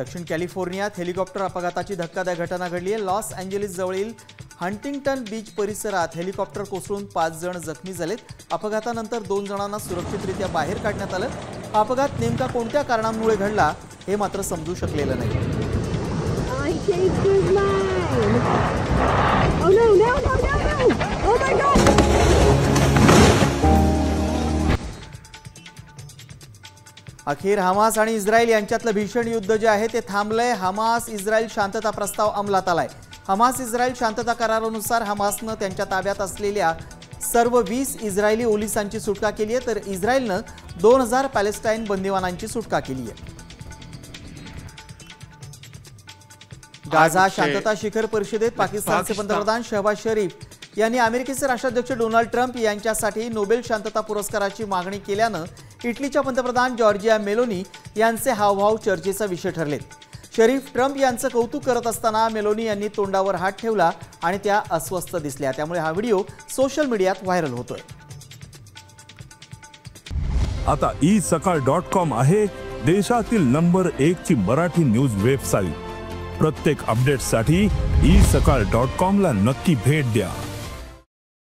दक्षिण कॅलिफोर्नियात हेलिकॉप्टर अपघाताची धक्कादायक घटना घडली आहे। लॉस एंजेलिस जवळील हंटिंग्टन बीच परिसरात हेलिकॉप्टर कोसळून 5 जण जखमी झालेत। अपघातानंतर 2 जणांना सुरक्षितरित्या बाहेर काढण्यात आलं। अपघात नेमका कोणत्या कारणांमुळे घडला हे मात्र समजू शकलेलं नाही। अखेर हमास आणि इस्रायल यांच्यातलं भीषण युद्ध जे आहे ते थांबलंय। हमास इस्रायल शांतता प्रस्ताव अंमलात आलाय। हमास इस्रायल शांतता करारानुसार हमासनं त्यांच्या ताब्यात असलेल्या सर्व 20 इस्रायली पोलिसांची सुटका केली आहे, तर इस्रायलनं 2000 पॅलेस्टाईन बंदिवानांची सुटका केली आहे। गाझा शांतता शिखर परिषदेत पाकिस्तानचे पंतप्रधान शहबाज शरीफ यांनी अमेरिकेचे राष्ट्राध्यक्ष डोनाल्ड ट्रम्प यांच्यासाठी नोबेल शांतता पुरस्काराची मागणी केल्यानं इटलीच्या पंतप्रधान जॉर्जिया मेलोनी यांचे हावभाव चर्चेचा विषय ठरलेत। शरीफ ट्रम्प यांचं कौतुक करत असताना मेलोनी यांनी तोंडावर हात ठेवला आणि त्या अस्वस्थ दिसल्या। त्यामुळे हा व्हिडिओ सोशल मीडियात व्हायरल होतोय। आता isakal.com आहे देशातील नंबर 1 ची मराठी न्यूज वेबसाईट। प्रत्येक अपडेटसाठी isakal.com ला नक्की भेट द्या।